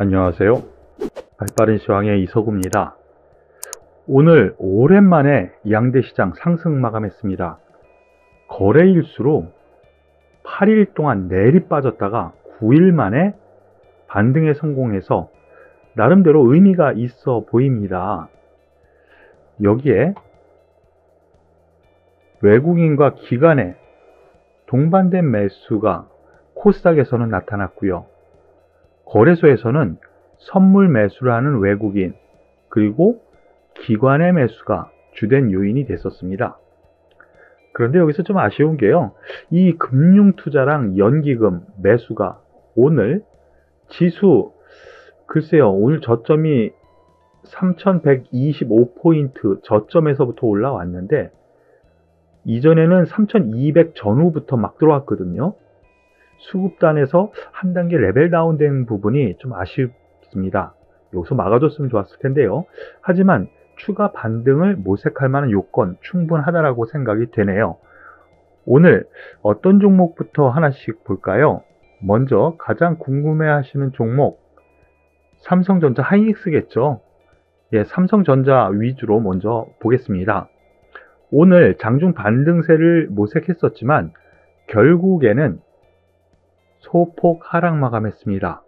안녕하세요. 발빠른 시황의 이서구입니다. 오늘 오랜만에 양대시장 상승 마감했습니다. 거래일수로 8일 동안 내리 빠졌다가 9일 만에 반등에 성공해서 나름대로 의미가 있어 보입니다. 여기에 외국인과 기관의 동반된 매수가 코스닥에서는 나타났고요. 거래소에서는 선물 매수를 하는 외국인 그리고 기관의 매수가 주된 요인이 됐었습니다. 그런데 여기서 좀 아쉬운 게요. 이 금융투자랑 연기금 매수가 오늘 지수 글쎄요. 오늘 저점이 3125포인트 저점에서부터 올라왔는데 이전에는 3200 전후부터 막 들어왔거든요. 수급단에서 한 단계 레벨 다운된 부분이 좀 아쉽습니다. 여기서 막아줬으면 좋았을 텐데요. 하지만 추가 반등을 모색할 만한 요건 충분하다라고 생각이 되네요. 오늘 어떤 종목부터 하나씩 볼까요? 먼저 가장 궁금해 하시는 종목 삼성전자 하이닉스겠죠. 예, 삼성전자 위주로 먼저 보겠습니다. 오늘 장중 반등세를 모색했었지만 결국에는 소폭 하락 마감했습니다.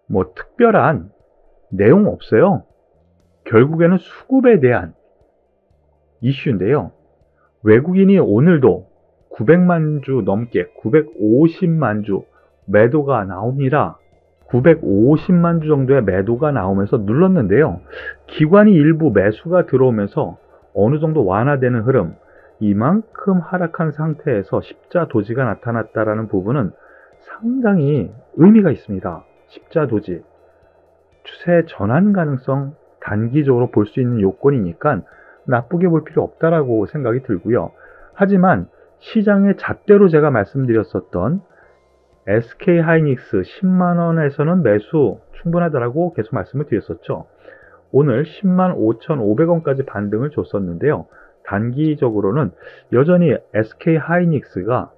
뭐 특별한 내용 없어요. 결국에는 수급에 대한 이슈인데요. 외국인이 오늘도 900만 주 넘게 950만 주 매도가 나옵니다. 950만 주 정도의 매도가 나오면서 눌렀는데요. 기관이 일부 매수가 들어오면서 어느 정도 완화되는 흐름, 이만큼 하락한 상태에서 십자 도지가 나타났다라는 부분은 상당히 의미가 있습니다. 십자 도지. 추세 전환 가능성 단기적으로 볼 수 있는 요건이니까 나쁘게 볼 필요 없다라고 생각이 들고요. 하지만 시장의 잣대로 제가 말씀드렸었던 SK 하이닉스 10만원에서는 매수 충분하다라고 계속 말씀을 드렸었죠. 오늘 105,500원까지 반등을 줬었는데요. 단기적으로는 여전히 SK 하이닉스가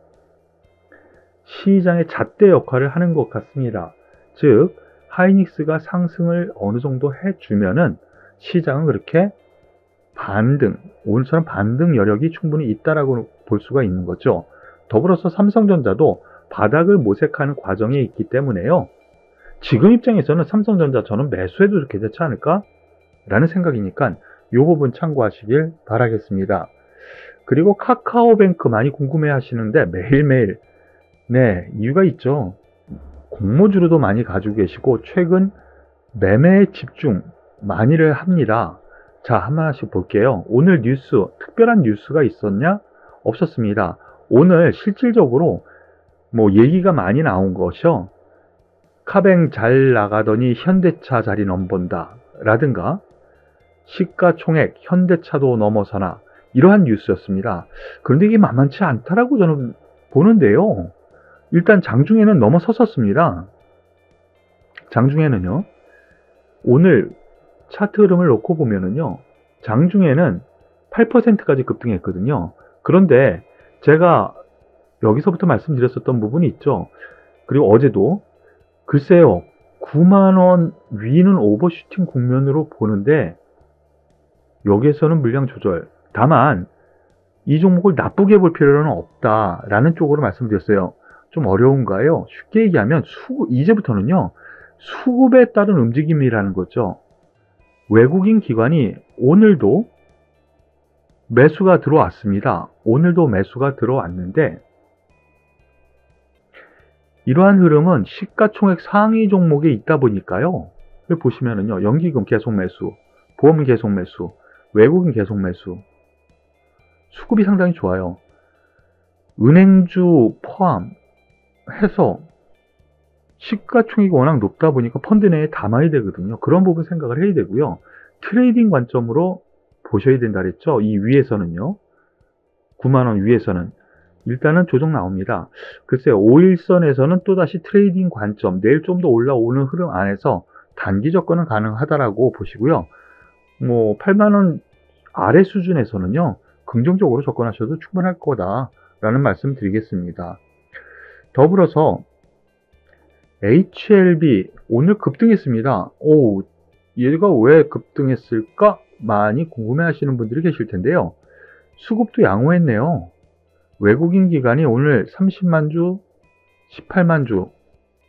시장의 잣대 역할을 하는 것 같습니다. 즉 하이닉스가 상승을 어느 정도 해주면은 시장은 그렇게 반등, 오늘처럼 반등 여력이 충분히 있다라고 볼 수가 있는 거죠. 더불어서 삼성전자도 바닥을 모색하는 과정에 있기 때문에요. 지금 입장에서는 삼성전자 저는 매수해도 괜찮지 않을까? 라는 생각이니까 이 부분 참고하시길 바라겠습니다. 그리고 카카오뱅크 많이 궁금해 하시는데 매일매일 이유가 있죠. 공모주로도 많이 가지고 계시고 최근 매매에 집중 많이를 합니다. 자, 하나씩 볼게요. 오늘 뉴스, 특별한 뉴스가 있었냐? 없었습니다. 오늘 실질적으로 뭐 얘기가 많이 나온 것이요. 카뱅 잘 나가더니 현대차 자리 넘본다 라든가 시가총액 현대차도 넘어서나 이러한 뉴스였습니다. 그런데 이게 만만치 않다라고 저는 보는데요. 일단 장중에는 넘어섰었습니다. 장중에는요. 오늘 차트 흐름을 놓고 보면은요. 장중에는 8%까지 급등했거든요. 그런데 제가 여기서부터 말씀드렸었던 부분이 있죠. 그리고 어제도 글쎄요. 9만원 위는 오버슈팅 국면으로 보는데 여기에서는 물량 조절. 다만 이 종목을 나쁘게 볼 필요는 없다라는 쪽으로 말씀드렸어요. 좀 어려운가요? 쉽게 얘기하면 이제부터는요. 수급에 따른 움직임이라는 거죠. 외국인 기관이 오늘도 매수가 들어왔습니다. 오늘도 매수가 들어왔는데 이러한 흐름은 시가총액 상위 종목에 있다 보니까요. 여기 보시면은요. 연기금 계속 매수, 보험 계속 매수, 외국인 계속 매수. 수급이 상당히 좋아요. 은행주 포함해서 시가총액이 워낙 높다 보니까 펀드 내에 담아야 되거든요. 그런 부분 생각을 해야 되고요. 트레이딩 관점으로 보셔야 된다 그랬죠. 이 위에서는요. 9만원 위에서는 일단은 조정 나옵니다. 글쎄요. 5일선에서는 또다시 트레이딩 관점, 내일 좀 더 올라오는 흐름 안에서 단기 접근은 가능하다라고 보시고요. 뭐 8만원 아래 수준에서는요. 긍정적으로 접근하셔도 충분할 거다라는 말씀 드리겠습니다. 더불어서 HLB 오늘 급등했습니다. 오, 얘가 왜 급등했을까? 많이 궁금해 하시는 분들이 계실 텐데요. 수급도 양호했네요. 외국인 기관이 오늘 30만 주, 18만 주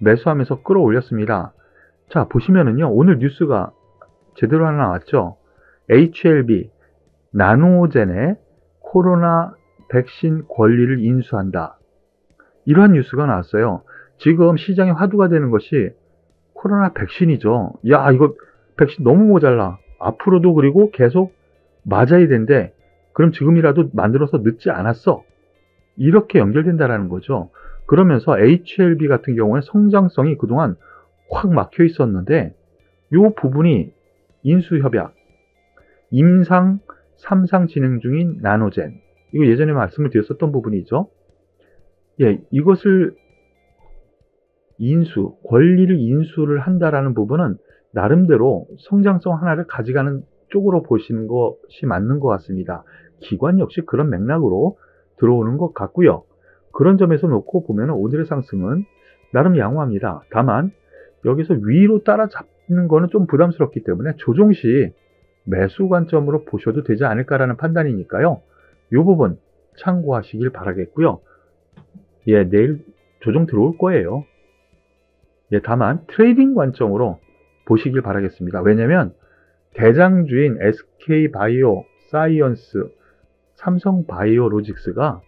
매수하면서 끌어올렸습니다. 자, 보시면은요, 오늘 뉴스가 제대로 하나 나왔죠. HLB, 나노젠의 코로나 백신 권리를 인수한다. 이러한 뉴스가 나왔어요. 지금 시장에 화두가 되는 것이 코로나 백신이죠. 야, 이거 백신 너무 모자라. 앞으로도 그리고 계속 맞아야 된대. 그럼 지금이라도 만들어서 늦지 않았어. 이렇게 연결된다라는 거죠. 그러면서 HLB 같은 경우에 성장성이 그동안 확 막혀 있었는데 이 부분이 인수협약, 임상 3상 진행 중인 나노젠, 이거 예전에 말씀을 드렸었던 부분이죠. 예, 이것을 권리를 인수를 한다라는 부분은 나름대로 성장성 하나를 가져가는 쪽으로 보시는 것이 맞는 것 같습니다. 기관 역시 그런 맥락으로 들어오는 것 같고요. 그런 점에서 놓고 보면 오늘의 상승은 나름 양호합니다. 다만 여기서 위로 따라잡는 거는 좀 부담스럽기 때문에 조정 시 매수 관점으로 보셔도 되지 않을까라는 판단이니까요. 이 부분 참고하시길 바라겠고요. 예, 내일 조정 들어올 거예요. 예, 다만 트레이딩 관점으로 보시길 바라겠습니다. 왜냐면 대장주인 SK바이오 사이언스, 삼성바이오로직스가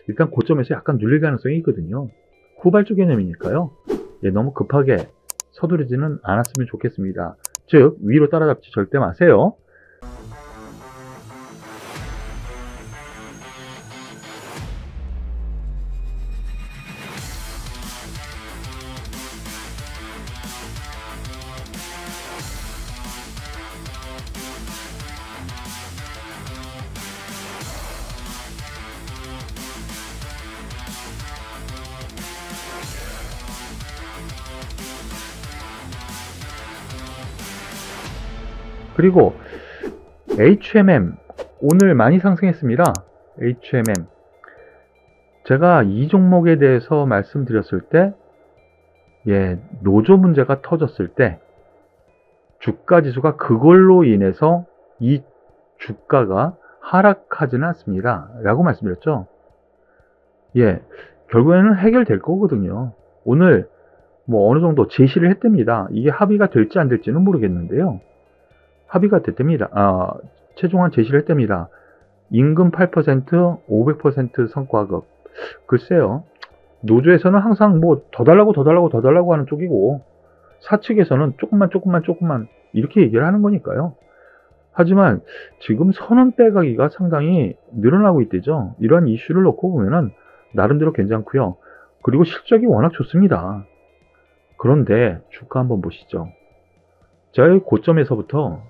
일단 고점에서 약간 눌릴 가능성이 있거든요. 후발주 개념이니까요. 예, 너무 급하게 서두르지는 않았으면 좋겠습니다. 즉 위로 따라잡지 절대 마세요. 그리고 HMM 오늘 많이 상승했습니다. HMM 제가 이 종목에 대해서 말씀드렸을 때 노조 문제가 터졌을 때 주가 지수가 그걸로 인해서 이 주가가 하락하지는 않습니다 라고 말씀드렸죠. 결국에는 해결될 거거든요. 오늘 뭐 어느 정도 제시를 했답니다. 이게 합의가 될지 안 될지는 모르겠는데요. 합의가 됐답니다. 최종안 제시를 했답니다. 임금 8%, 500% 성과급. 글쎄요. 노조에서는 항상 뭐 더 달라고 하는 쪽이고 사측에서는 조금만 이렇게 얘기를 하는 거니까요. 하지만 지금 선언 빼가기가 상당히 늘어나고 있대죠. 이러한 이슈를 놓고 보면은 나름대로 괜찮고요. 그리고 실적이 워낙 좋습니다. 그런데 주가 한번 보시죠. 제가 이 고점에서부터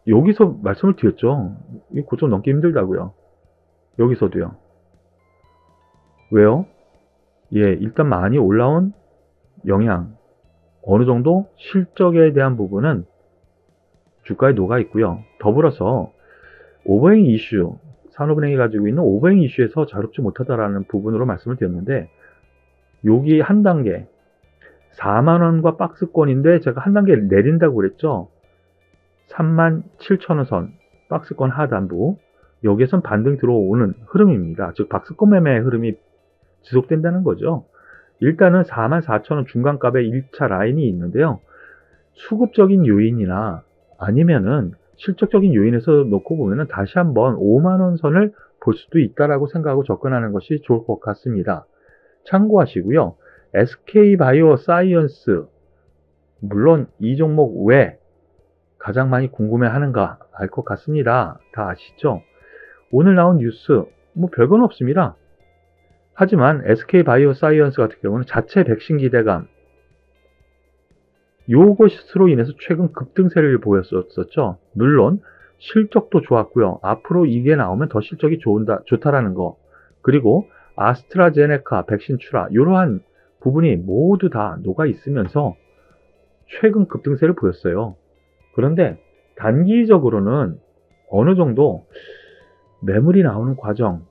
여기서 말씀을 드렸죠. 이 고점 넘기 힘들다고요. 여기서도요. 왜요? 일단 많이 올라온 영향, 어느 정도 실적에 대한 부분은 주가에 녹아 있고요. 더불어서 오버행 이슈, 산업은행이 가지고 있는 오버행 이슈에서 자유롭지 못하다라는 부분으로 말씀을 드렸는데 여기 한 단계 4만원과 박스권인데 제가 한 단계 내린다고 그랬죠. 37,000원 선 박스권 하단부, 여기에선 반등 들어오는 흐름입니다. 즉 박스권 매매 흐름이 지속된다는 거죠. 일단은 44,000원 중간값에 1차 라인이 있는데요. 수급적인 요인이나 아니면은 실적적인 요인에서 놓고 보면은 다시 한번 5만원 선을 볼 수도 있다라고 생각하고 접근하는 것이 좋을 것 같습니다. 참고하시고요. SK바이오 사이언스, 물론 이 종목 왜 가장 많이 궁금해하는가 알 것 같습니다. 다 아시죠? 오늘 나온 뉴스 뭐 별건 없습니다. 하지만 SK바이오 사이언스 같은 경우는 자체 백신 기대감, 요것으로 인해서 최근 급등세를 보였었죠. 물론 실적도 좋았고요. 앞으로 이게 나오면 더 실적이 좋다라는 거, 그리고 아스트라제네카 백신 출하, 이러한 부분이 모두 다 녹아 있으면서 최근 급등세를 보였어요. 그런데 단기적으로는 어느 정도 매물이 나오는 과정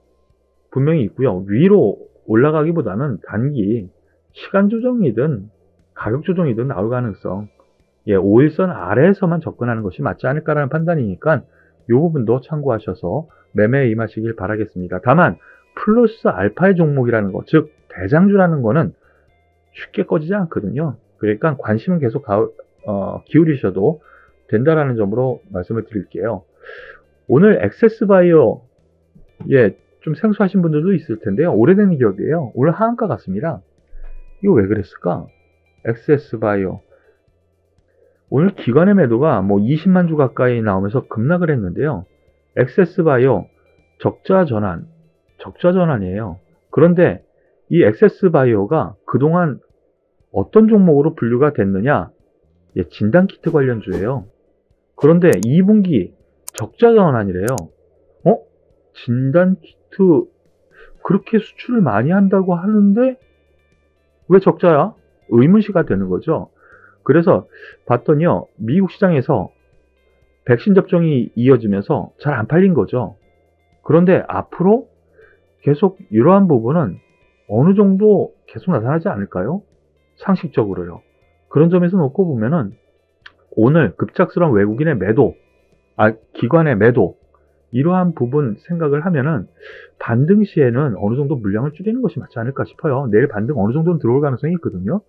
분명히 있고요. 위로 올라가기보다는 단기 시간 조정이든 가격 조정이든 나올 가능성, 5일선 아래에서만 접근하는 것이 맞지 않을까라는 판단이니까 이 부분도 참고하셔서 매매에 임하시길 바라겠습니다. 다만 플러스 알파의 종목이라는 거, 즉 대장주라는 거는 쉽게 꺼지지 않거든요. 그러니까 관심은 계속 기울이셔도 된다라는 점으로 말씀을 드릴게요. 오늘 액세스바이오, 좀 생소하신 분들도 있을 텐데요. 오래된 기업이에요. 오늘 하한가 같습니다. 이거 왜 그랬을까? 액세스바이오. 오늘 기관의 매도가 20만 주 가까이 나오면서 급락을 했는데요. 액세스바이오 적자 전환이에요. 그런데 이 액세스바이오가 그동안 어떤 종목으로 분류가 됐느냐? 진단키트 관련주예요. 그런데 2분기 적자 전환이래요. 진단키트 그렇게 수출을 많이 한다고 하는데 왜 적자야? 의문시가 되는 거죠. 그래서 봤더니요, 미국 시장에서 백신 접종이 이어지면서 잘 안 팔린 거죠. 그런데 앞으로 계속 이러한 부분은 어느 정도 계속 나타나지 않을까요? 상식적으로요. 그런 점에서 놓고 보면은 오늘 급작스러운 외국인의 매도, 기관의 매도, 이러한 부분 생각을 하면은 반등 시에는 어느 정도 물량을 줄이는 것이 맞지 않을까 싶어요. 내일 반등 어느 정도는 들어올 가능성이 있거든요.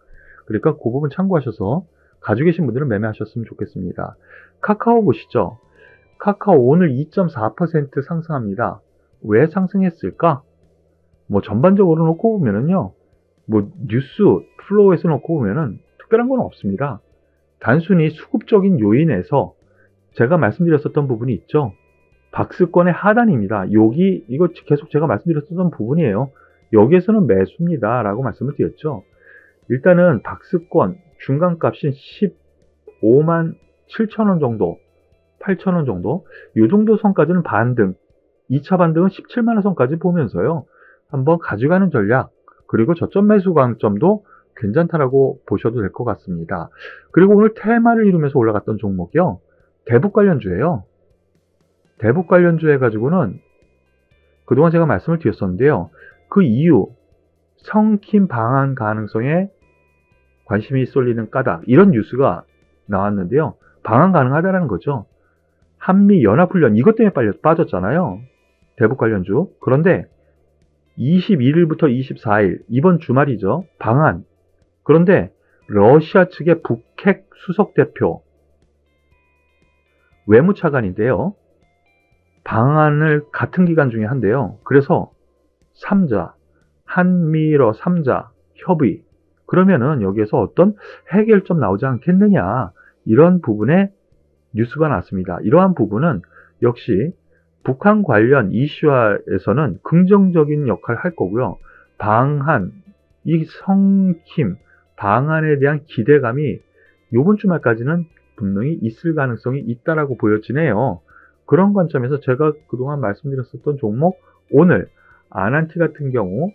그러니까 그 부분 참고하셔서 가지고 계신 분들은 매매하셨으면 좋겠습니다. 카카오 보시죠. 카카오 오늘 2.4% 상승합니다. 왜 상승했을까? 전반적으로 놓고 보면은요, 뉴스 플로우에서 놓고 보면은 특별한 건 없습니다. 단순히 수급적인 요인에서 제가 말씀드렸었던 부분이 있죠. 박스권의 하단입니다. 이거 계속 제가 말씀드렸었던 부분이에요. 여기에서는 매수입니다. 라고 말씀을 드렸죠. 일단은 박스권 중간값인 15만 7천원 정도, 8천원 정도, 이 정도 선까지는 반등, 2차 반등은 17만원 선까지 보면서요. 한번 가져가는 전략, 그리고 저점 매수 관점도 괜찮다라고 보셔도 될 것 같습니다. 그리고 오늘 테마를 이루면서 올라갔던 종목이요. 대북 관련주예요. 대북 관련주 해가지고는 그동안 제가 말씀을 드렸었는데요. 그 이유, 성킴 방한 가능성에 관심이 쏠리는 까닭, 이런 뉴스가 나왔는데요. 방한 가능하다라는 거죠. 한미 연합훈련, 이것 때문에 빠졌잖아요. 대북 관련주. 그런데 21일부터 24일, 이번 주말이죠. 방한. 그런데 러시아 측의 북핵 수석대표, 외무차관인데요. 방한을 같은 기간 중에 한대요. 그래서 3자, 한미러 3자 협의. 그러면은 여기에서 어떤 해결점 나오지 않겠느냐. 이런 부분에 뉴스가 났습니다. 이러한 부분은 역시 북한 관련 이슈화에서는 긍정적인 역할을 할 거고요. 방한, 이 성킴, 방한에 대한 기대감이 이번 주말까지는 분명히 있을 가능성이 있다라고 보여지네요. 그런 관점에서 제가 그동안 말씀드렸었던 종목, 오늘 아난티 같은 경우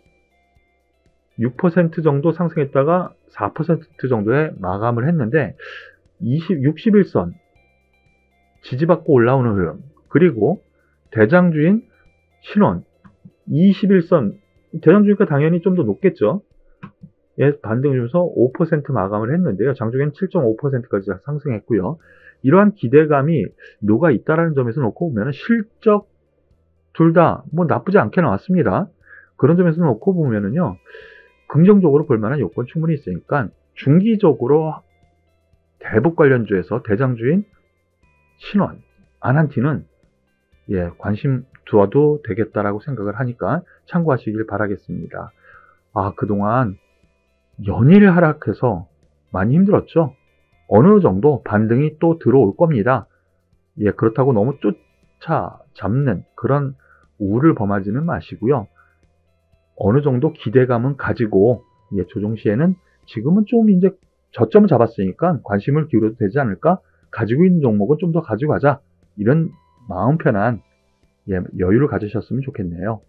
6% 정도 상승했다가 4% 정도에 마감을 했는데 61선 지지받고 올라오는 흐름, 그리고 대장주인 신원 21선, 대장주니까 당연히 좀 더 높겠죠. 반등 주면서 5% 마감을 했는데요. 장중에는 7.5%까지 상승했고요. 이러한 기대감이 녹아 있다라는 점에서 놓고 보면 실적 둘 다 나쁘지 않게 나왔습니다. 그런 점에서 놓고 보면은요, 긍정적으로 볼 만한 요건 충분히 있으니까 중기적으로 대북 관련주에서 대장주인 신원, 아난티는 관심 두어도 되겠다라고 생각을 하니까 참고하시길 바라겠습니다. 그동안 연일 하락해서 많이 힘들었죠. 어느 정도 반등이 또 들어올 겁니다. 그렇다고 너무 쫓아잡는 그런 우를 범하지는 마시고요. 어느 정도 기대감은 가지고 조정 시에는 지금은 좀 이제 저점을 잡았으니까 관심을 기울여도 되지 않을까? 가지고 있는 종목은 좀 더 가지고 가자. 이런 마음 편한 여유를 가지셨으면 좋겠네요.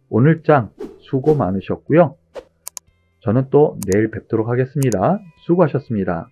오늘장 수고 많으셨고요. 저는 또 내일 뵙도록 하겠습니다. 수고하셨습니다.